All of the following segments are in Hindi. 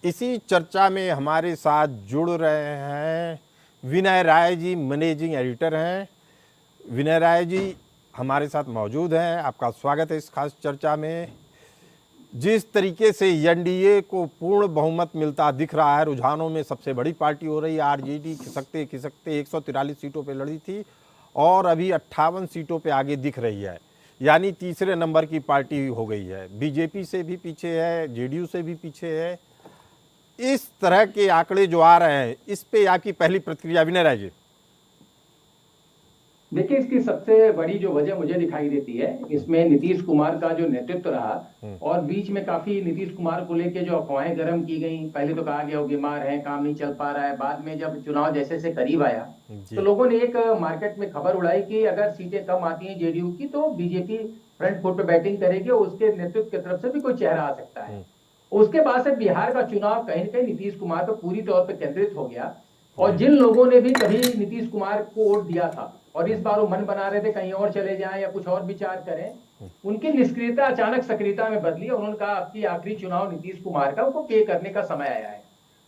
इसी चर्चा में हमारे साथ जुड़ रहे हैं विनय राय जी, मैनेजिंग एडिटर हैं। विनय राय जी हमारे साथ मौजूद हैं, आपका स्वागत है इस खास चर्चा में। जिस तरीके से एनडीए को पूर्ण बहुमत मिलता दिख रहा है, रुझानों में सबसे बड़ी पार्टी हो रही है आरजेडी, खिसकते खिसकते 143 सीटों पे लड़ी थी और अभी 58 सीटों पे आगे दिख रही है, यानी तीसरे नंबर की पार्टी हो गई है। बीजेपी से भी पीछे है, जेडीयू से भी पीछे है। इस तरह के आंकड़े जो आ रहे हैं, इस पे आपकी पहली प्रतिक्रिया विनय राय जी? देखिए, इसकी सबसे बड़ी जो वजह मुझे दिखाई देती है, इसमें नीतीश कुमार का जो नेतृत्व रहा और बीच में काफी नीतीश कुमार को लेके जो अफवाहें गर्म की गई। पहले तो कहा गया वो बीमार है, काम नहीं चल पा रहा है। बाद में जब चुनाव जैसे से करीब आया तो जी। लोगों ने एक मार्केट में खबर उड़ाई कि अगर सीटें कम आती हैं जेडीयू की तो बीजेपी फ्रंट फुट पे बैटिंग करेगी और उसके नेतृत्व की तरफ से भी कोई चेहरा आ सकता है। उसके बाद से बिहार का चुनाव कहीं न कहीं नीतीश कुमार पर पूरी तौर पर केंद्रित हो गया। और जी। जिन लोगों ने भी कभी नीतीश कुमार को वोट दिया था और इस बार वो मन बना रहे थे कहीं और चले जाएं या कुछ और विचार करें, उनकी निष्क्रियता अचानक सक्रियता में बदली और उन्होंने कहा अब की आखिरी चुनाव नीतीश कुमार का, उनको पे करने का समय आया है।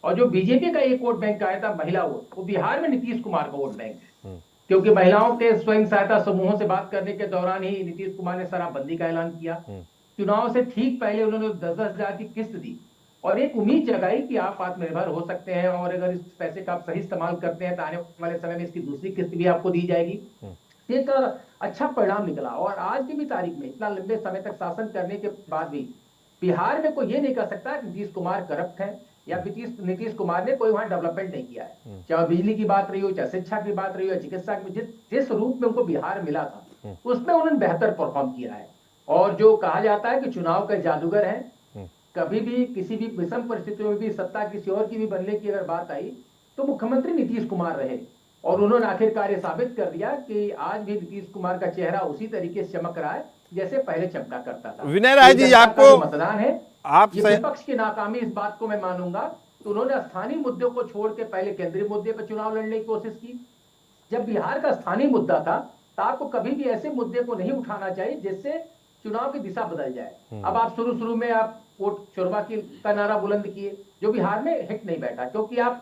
और जो बीजेपी का एक वोट बैंक आया था महिला वोट, वो बिहार में नीतीश कुमार का वोट बैंक है। क्योंकि महिलाओं के स्वयं सहायता समूहों से बात करने के दौरान ही नीतीश कुमार ने शराबबंदी का ऐलान किया। चुनाव से ठीक पहले उन्होंने 10-10 हजार की किस्त दी और एक उम्मीद जगाई कि आप आत्मनिर्भर हो सकते हैं और अगर इस पैसे का आप सही इस्तेमाल करते हैं तो आने वाले समय में इसकी दूसरी किस्त भी आपको दी जाएगी। एक अच्छा परिणाम निकला और आज की भी तारीख में इतना लंबे समय तक शासन करने के बाद भी बिहार में कोई ये नहीं कह सकता कि नीतीश कुमार करप्ट है या नीतीश कुमार ने कोई वहां डेवलपमेंट नहीं किया है। चाहे बिजली की बात रही हो, चाहे शिक्षा की बात रही हो, चिकित्सा की, जिस जिस रूप में उनको बिहार मिला था उसमें उन्होंने बेहतर परफॉर्म किया है। और जो कहा जाता है कि चुनाव का जादूगर है, कभी भी किसी भी विषम परिस्थितियों में भी सत्ता किसी और की भी बनने की अगर बात आई तो मुख्यमंत्री नीतीश कुमार रहे। और उन्होंने आखिरकार ये साबित कर दिया कि आज भी नीतीश कुमार का चेहरा उसी तरीके से चमक रहा है जैसे पहले चमका करता था। विनय तो राय ये जी, जनता का आपको जो मतदान है, ये आपसे विपक्ष की नाकामी इस बात को मैं मानूंगा। तो उन्होंने स्थानीय मुद्दों को छोड़ के पहले केंद्रीय मुद्दे पर चुनाव लड़ने की कोशिश की। जब बिहार का स्थानीय मुद्दा था तो आपको कभी भी ऐसे मुद्दे को नहीं उठाना चाहिए जिससे चुनाव की दिशा बदल जाए। अब आप शुरू शुरू में आप वोट चोरवा की का नारा बुलंद किए जो बिहार में हिट नहीं बैठा, क्योंकि आप